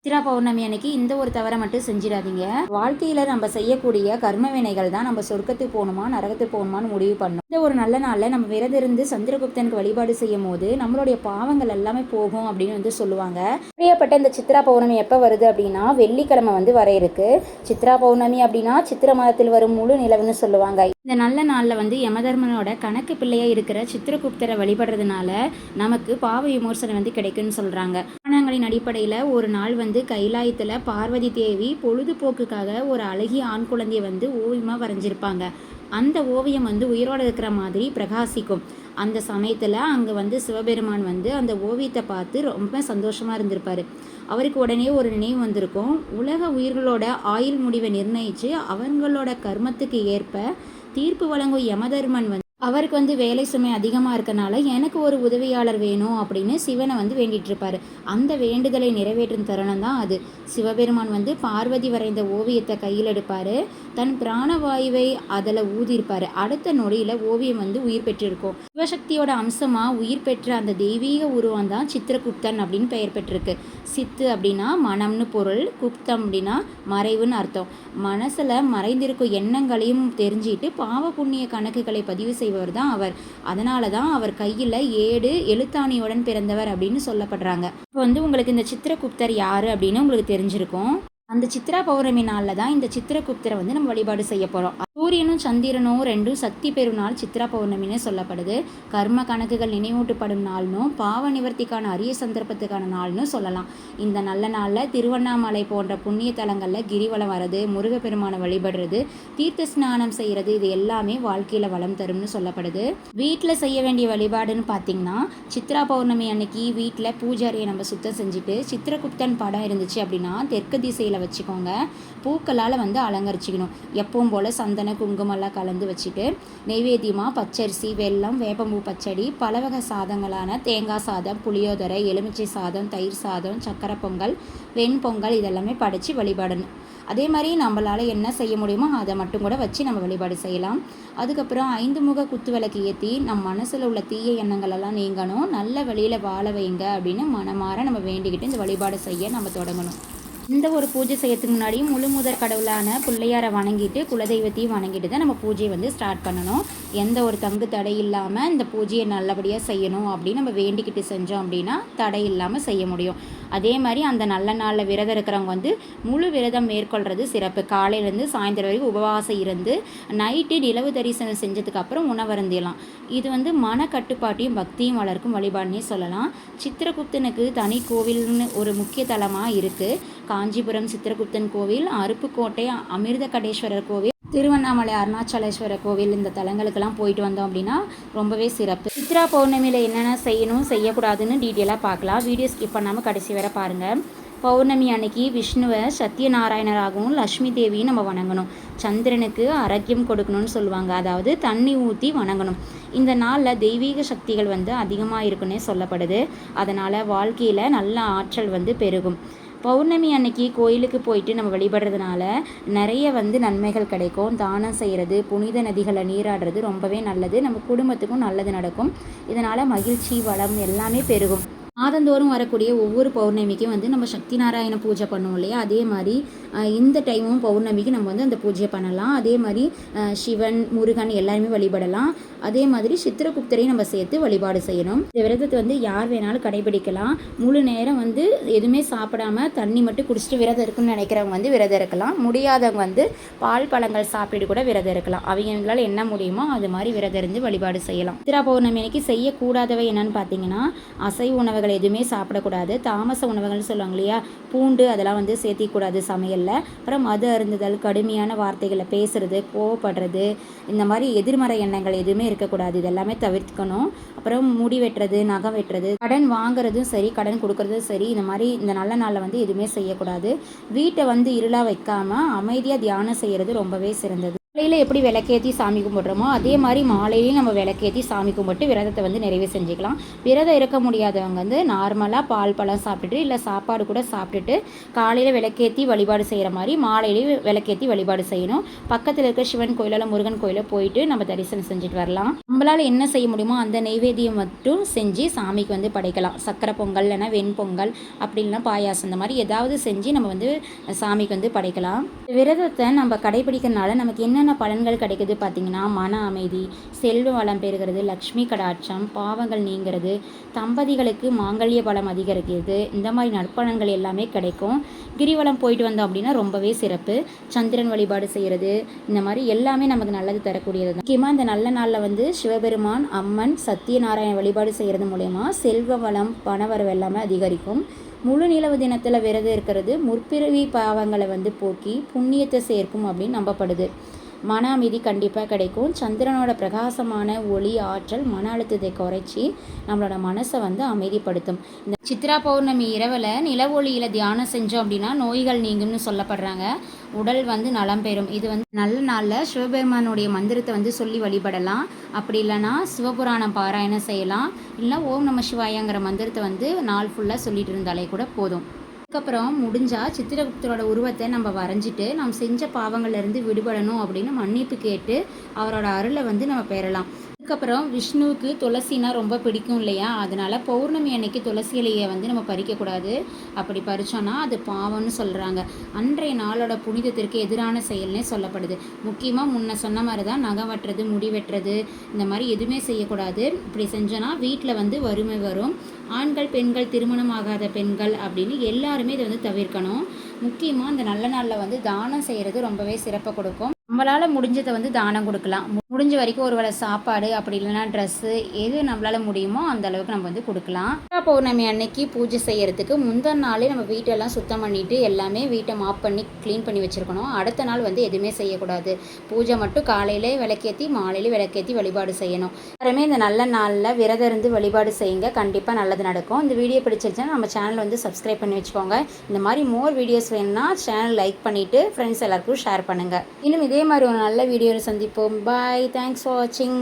சித்ரா பௌர்ணமி அன்னைக்கு இந்த ஒரு தவறை மட்டும் செஞ்சிடாதீங்க. வாழ்க்கையில நம்ம செய்யக்கூடிய கர்ம வினைகள் தான் நம்ம சொர்க்கத்துக்கு போகணுமா நரகத்துக்கு போகணுமான்னு முடிவு பண்ணும். இந்த ஒரு நல்ல நாளில் நம்ம விரதம் இருந்து சந்திரகுப்தனுக்கு வழிபாடு செய்யும் போது நம்மளுடைய பாவங்கள் எல்லாமே போகும் அப்படின்னு சொல்லுவாங்க. பிரியப்பட்ட இந்த சித்ரா பௌர்ணமி எப்போ வருது அப்படின்னா வெள்ளிக்கிழமை வர இருக்கு. சித்ரா பௌர்ணமி அப்படின்னா சித்திர மாதத்தில் வரும் முழு நிலவுன்னு சொல்லுவாங்க. இந்த நல்ல நாளில் யமதர்மனோட கணக்கு பிள்ளையாக இருக்கிற சித்திரகுப்தரை வழிபடுறதுனால நமக்கு பாவ விமோசனம் கிடைக்குன்னு சொல்கிறாங்க. புராணங்களின் அடிப்படையில் ஒரு நாள் கைலாயத்தில் பார்வதி தேவி பொழுதுபோக்குக்காக ஒரு அழகிய ஆண் குழந்தைய ஓவியமாக வரைஞ்சிருப்பாங்க. அந்த ஓவியம் உயிரோடு இருக்கிற மாதிரி பிரகாசிக்கும். அந்த சமயத்தில் அங்கே சிவபெருமான் அந்த ஓவியத்தை பார்த்து ரொம்ப சந்தோஷமாக இருந்திருப்பார். அவருக்கு உடனே ஒரு நினைவு வந்திருக்கும். உலக உயிர்களோட ஆயுள் முடிவை நிர்ணயித்து அவங்களோட கர்மத்துக்கு ஏற்ப தீர்ப்பு வழங்கும் யமதர்மன் அவருக்கு வேலை சுமை அதிகமாக இருக்கனால எனக்கு ஒரு உதவியாளர் வேணும் அப்படின்னு சிவனை வேண்டிட்டு இருப்பார். அந்த வேண்டுதலை நிறைவேற்றும் தருணம் தான் அது. சிவபெருமான் பார்வதி வரைந்த ஓவியத்தை கையில் எடுப்பார். தன் பிராணவாயுவை அதில் ஊதியிருப்பார். அடுத்த நொடியில் ஓவியம் உயிர் பெற்றிருக்கும். சிவசக்தியோட அம்சமாக உயிர் பெற்ற அந்த தெய்வீக உருவம் தான் சித்திரகுப்தன் அப்படின்னு பெயர் பெற்றிருக்கு. சித்து அப்படின்னா மனம்னு பொருள், குப்தம் அப்படின்னா மறைவுன்னு அர்த்தம். மனசில் மறைந்திருக்கும் எண்ணங்களையும் தெரிஞ்சிட்டு பாவ புண்ணிய கணக்குகளை பதிவு செய்வர் தான் அவர். அதனால தான் அவர் கையில் 7 எழுத்தாணியுடன் பிறந்தவர் அப்படின்னு சொல்லப்படுறாங்க. இப்போ உங்களுக்கு இந்த சித்திரகுப்தர் யார் அப்படின்னு உங்களுக்கு தெரிஞ்சிருக்கும். அந்த சித்ரா பௌர்ணமி நாளில் தான் இந்த சித்திரகுப்தரை நம்ம வழிபாடு செய்ய போகிறோம். சூரியனும் சந்திரனும் ரெண்டும் சக்தி பெறும் நாள் சித்ரா பௌர்ணமின்னு சொல்லப்படுது. கர்ம கணக்குகள் நினைவூட்டப்படும் நாள்னும் பாவ நிவர்த்திக்கான அரிய சந்தர்ப்பத்துக்கான நாள்னு சொல்லலாம். இந்த நல்ல நாளில் திருவண்ணாமலை போன்ற புண்ணிய தலங்களில் கிரிவலம் வர்றது, முருகப்பெருமானை வழிபடுறது, தீர்த்த ஸ்நானம் செய்கிறது, இது எல்லாமே வாழ்க்கையில் வளம் தரும்னு சொல்லப்படுது. வீட்டில் செய்ய வேண்டிய வழிபாடுன்னு பார்த்தீங்கன்னா சித்ரா பௌர்ணமி அன்னைக்கு வீட்டில் பூஜாரியை நம்ம சுத்தம் செஞ்சுட்டு சித்திரகுப்தன் படம் இருந்துச்சு அப்படின்னா தெற்கு திசையில் வச்சுக்கோங்க. பூக்களால் அலங்கரிச்சிக்கணும். எப்பவும் போல் சந்தன குங்குமெல்லாம் கலந்து வச்சுட்டு நெய்வேத்தியமாக பச்சரிசி, வெல்லம், வேப்பம்பூ பச்சடி, பல வகை சாதங்களான தேங்காய் சாதம், புளியோதரை, எலுமிச்சை சாதம், தயிர் சாதம், சக்கரை பொங்கல், வெண்பொங்கல் இதெல்லாமே படைச்சி வழிபாடணும். அதே மாதிரி நம்மளால் என்ன செய்ய முடியுமோ அதை மட்டும் கூட வச்சு நம்ம வழிபாடு செய்யலாம். அதுக்கப்புறம் 5 முக குத்து விளக்கு ஏற்றி நம்ம மனசில் உள்ள தீய எண்ணங்கள் எல்லாம் நீங்கணும், நல்ல வழியில் வாழ வைங்க அப்படின்னு மனமாற நம்ம வேண்டிக்கிட்டு இந்த வழிபாடு செய்ய நம்ம தொடங்கணும். இந்த ஒரு பூஜை செய்யறதுக்கு முன்னாடி முழு முதற் கடவுளான பிள்ளையாரை வணங்கிட்டு குலதெய்வத்தையும் வணங்கிட்டு தான் நம்ம பூஜையை ஸ்டார்ட் பண்ணணும். எந்த ஒரு தங்கு தடை இல்லாமல் இந்த பூஜையை நல்லபடியாக செய்யணும் அப்படின்னு நம்ம வேண்டிக்கிட்டு செஞ்சோம் அப்படின்னா தடை இல்லாமல் செய்ய முடியும். அதே மாதிரி அந்த நல்ல நாளில் விரதம் இருக்கிறவங்க முழு விரதம் மேற்கொள்கிறது சிறப்பு. காலையிலேருந்து சாயந்தரம் வரைக்கும் உபவாசம் இருந்து நைட்டு நிலவு தரிசனம் செஞ்சதுக்கப்புறம் உணவருந்திடலாம். இது மன கட்டுப்பாட்டையும் பக்தியும் வளர்க்கும் வழிபாடுனே சொல்லலாம். சித்திரகுப்தனுக்கு தனி கோவில்னு ஒரு முக்கிய தலமாக இருக்குது. காஞ்சிபுரம் சித்திரகுப்தன் கோவில், அருப்புக்கோட்டை அமிர்தகடேஸ்வரர் கோவில், திருவண்ணாமலை அருணாச்சலேஸ்வரர் கோவில், இந்த தலங்களுக்கெல்லாம் போயிட்டு வந்தோம் அப்படின்னா ரொம்பவே சிறப்பு. சித்ரா பௌர்ணமியில் என்னென்ன செய்யணும் செய்யக்கூடாதுன்னு டீட்டெயிலாக பார்க்கலாம். வீடியோ ஸ்கிப் பண்ணாமல் கடைசி வரை பாருங்கள். பௌர்ணமி அன்னைக்கு விஷ்ணுவை சத்யநாராயணராகவும் லக்ஷ்மி தேவியும் நம்ம வணங்கணும். சந்திரனுக்கு ஆரோக்கியம் கொடுக்கணும்னு சொல்லுவாங்க. அதாவது தண்ணி ஊற்றி வணங்கணும். இந்த நாளில் தெய்வீக சக்திகள் அதிகமாக இருக்குன்னே சொல்லப்படுது. அதனால் வாழ்க்கையில் நல்ல ஆற்றல் பெருகும். பௌர்ணமி அன்னைக்கு கோயிலுக்கு போயிட்டு நம்ம வழிபடுறதுனால நிறைய நன்மைகள் கிடைக்கும். தானம் செய்கிறது, புனித நதிகளை நீராடுறது ரொம்பவே நல்லது. நம்ம குடும்பத்துக்கும் நல்லது நடக்கும். இதனால் மகிழ்ச்சி, வளம் எல்லாமே பெருகும். மாதந்தோறும் வரக்கூடிய ஒவ்வொரு பௌர்ணமிக்கும் நம்ம சக்தி நாராயண பூஜை பண்ணுவோம் இல்லையா, அதே மாதிரி இந்த டைமும் பௌர்ணமிக்கு நம்ம அந்த பூஜை பண்ணலாம். அதே மாதிரி சிவன், முருகன் எல்லாருமே வழிபடலாம். அதே மாதிரி சித்திரகுப்தரையும் நம்ம சேர்த்து வழிபாடு செய்யணும். இந்த விரதத்தை யார் வேணாலும் கடைபிடிக்கலாம். முழு நேரம் எதுவுமே சாப்பிடாம தண்ணி மட்டும் குடிச்சிட்டு விரதம் இருக்குன்னு நினைக்கிறவங்க விரதம் இருக்கலாம். முடியாதவங்க பால் பழங்கள் சாப்பிட்டு கூட விரதம் இருக்கலாம். அவங்களால என்ன முடியுமோ அது மாதிரி விரதம் இருந்து வழிபாடு செய்யலாம். சித்ரா பௌர்ணமி அன்னைக்கு செய்யக்கூடாதவை என்னன்னு பார்த்தீங்கன்னா அசைவ உணவுகள் எதுவுமே சாப்பிடக்கூடாது. தாமச உணவுகள்னு சொல்லுவாங்க இல்லையா, பூண்டு அதெல்லாம் சேர்த்திக்கூடாது சமையலில். அப்புறம் மது அருந்துதல், கடுமையான வார்த்தைகளை பேசுறது, கோவப்படுறது, இந்த மாதிரி எதிர்மறை எண்ணங்கள் எதுவுமே இருக்கக்கூடாது. இதெல்லாமே தவிர்த்துக்கணும். அப்புறம் முடி வெட்டுறது, நகம் வெட்டுறது, கடன் வாங்குறதும் சரி கடன் கொடுக்கறதும் சரி, இந்த மாதிரி இந்த நல்ல நாளில் எதுவுமே செய்யக்கூடாது. வீட்டை இருளாக வைக்காமல் அமைதியாக தியானம் செய்கிறது ரொம்பவே சிறந்தது. காலையில் எப்படி விளக்கேற்றி சாமி கும்பிட்றோமோ அதே மாதிரி மாலையிலையும் நம்ம விளக்கேற்றி சாமி கும்பிட்டு விரதத்தை வந்து நிறைவு செஞ்சுக்கலாம். விரதம் இருக்க முடியாதவங்க வந்து நார்மலாக பால் பழம் சாப்பிட்டுட்டு இல்லை சாப்பாடு கூட சாப்பிட்டுட்டு காலையில் விளக்கேற்றி வழிபாடு செய்கிற மாதிரி மாலையிலையும் விளக்கேற்றி வழிபாடு செய்யணும். பக்கத்தில் இருக்க சிவன் கோயிலில் முருகன் கோயிலில் போயிட்டு நம்ம தரிசனம் செஞ்சுட்டு வரலாம். நம்மளால் என்ன செய்ய முடியுமோ அந்த நெய்வேத்தியம் மட்டும் செஞ்சு சாமிக்கு வந்து படைக்கலாம். சக்கரை பொங்கல் இல்லைன்னா வெண்பொங்கல் அப்படி இல்லைன்னா பாயாசம் இந்த மாதிரி ஏதாவது செஞ்சு நம்ம வந்து சாமிக்கு வந்து படைக்கலாம். விரதத்தை நம்ம கடைபிடிக்கிறதுனால நமக்கு என்னென்ன பலன்கள் கிடைக்குது பார்த்திங்கன்னா, மன அமைதி, செல்வ வளம் பெறுகிறது, லக்ஷ்மி கடாட்சம், பாவங்கள் நீங்கிறது, தம்பதிகளுக்கு மாங்கல்ய பலம் அதிகரிக்கிறது, இந்த மாதிரி நற்பலன்கள் எல்லாமே கிடைக்கும். கிரிவலம் போயிட்டு வந்தோம் அப்படின்னா ரொம்பவே சிறப்பு. சந்திரன் வழிபாடு செய்கிறது இந்த மாதிரி எல்லாமே நமக்கு நல்லது தரக்கூடியது தான். முக்கியமாக இந்த நல்ல நாளில் வந்து சிவபெருமான், அம்மன், சத்தியநாராயண வழிபாடு செய்கிறது மூலயமா செல்வ வளம் பணவரவு எல்லாமே அதிகரிக்கும். முழு நிலவு தினத்தில் விரதம் இருக்கிறது முற்பிறவி பாவங்களை வந்து போக்கி புண்ணியத்தை சேர்க்கும் அப்படின்னு நம்பப்படுது. மன அமைதி கண்டிப்பாக கிடைக்கும். சந்திரனோட பிரகாசமான ஒளி ஆற்றல் மன அழுத்தத்தை குறைச்சி நம்மளோட மனசை வந்து அமைதிப்படுத்தும். இந்த சித்ரா பௌர்ணமி இரவில் நில ஒளியில் தியானம் செஞ்சோம் அப்படின்னா நோய்கள் நீங்கும்னு சொல்லப்படுறாங்க. உடல் வந்து நலம் பெறும். இது வந்து நல்ல நாளில் சிவபெருமானுடைய மந்திரத்தை வந்து சொல்லி வழிபடலாம். அப்படி இல்லைன்னா சிவபுராணம் பாராயணம் செய்யலாம். இல்லை ஓம் நம சிவாயங்கிற மந்திரத்தை வந்து நாள் ஃபுல்லாக சொல்லிட்டு இருந்தாலே கூட போதும். அதுக்கப்புறம் முடிஞ்சால் சித்திரகுப்தரோட உருவத்தை நம்ம வரைஞ்சிட்டு நம்ம செஞ்ச பாவங்கள்லேருந்து விடுபடணும் அப்படின்னு மன்னிப்பு கேட்டு அவரோட அருளை வந்து நம்ம பெறலாம். அதுக்கப்புறம் விஷ்ணுவுக்கு துளசினா ரொம்ப பிடிக்கும் இல்லையா, அதனால் பௌர்ணமி அன்னைக்கு துளசி இலையை வந்து நம்ம பறிக்கக்கூடாது. அப்படி பறித்தோன்னா அது பாவம்னு சொல்கிறாங்க. அன்றைய நாளோட புனிதத்திற்கு எதிரான செயல்னே சொல்லப்படுது. முக்கியமாக முன்ன சொன்ன மாதிரி தான் நகம் வெட்டுறது, முடி வெட்டுறது இந்த மாதிரி எதுவுமே செய்யக்கூடாது. இப்படி செஞ்சோன்னா வீட்டில் வந்து வறுமை வரும். ஆண்கள், பெண்கள், திருமணம் ஆகாத பெண்கள் அப்படின்னு எல்லாருமே இதை வந்து தவிர்க்கணும். முக்கியமாக இந்த நல்ல நாளில் வந்து தானம் செய்கிறது ரொம்பவே சிறப்பை கொடுக்கும். நம்மளால் முடிஞ்சதை வந்து தானம் கொடுக்கலாம். முடிஞ்ச வரைக்கும் ஒரு வேளை சாப்பாடு அப்படி இல்லைன்னா ட்ரெஸ்ஸு எது நம்மளால் முடியுமோ அந்த அளவுக்கு நம்ம வந்து கொடுக்கலாம். பௌர்ணமி அன்னைக்கு பூஜை செய்கிறதுக்கு முந்தின நாளே நம்ம வீட்டெல்லாம் சுத்தம் பண்ணிவிட்டு எல்லாமே வீட்டை மாப் பண்ணி க்ளீன் பண்ணி வச்சுருக்கணும். அடுத்த நாள் வந்து எதுவுமே செய்யக்கூடாது. பூஜை மட்டும் காலையிலே விளக்கேற்றி மாலையிலே விளக்கேற்றி வழிபாடு செய்யணும். எல்லாருமே இந்த நல்ல நாளில் விரதம் இருந்து வழிபாடு செய்யுங்க. கண்டிப்பாக நல்லது நடக்கும். இந்த வீடியோ பிடிச்சிருச்சுன்னா நம்ம சேனல் வந்து சப்ஸ்கிரைப் பண்ணி வச்சுக்கோங்க. இந்த மாதிரி மோர் வீடியோஸ் வேணும்னா சேனல் லைக் பண்ணிவிட்டு ஃப்ரெண்ட்ஸ் எல்லாருக்கும் ஷேர் பண்ணுங்கள். இன்னும் இதே மாதிரி ஒரு நல்ல வீடியோவில் சந்திப்போம். பாய். Thanks for watching.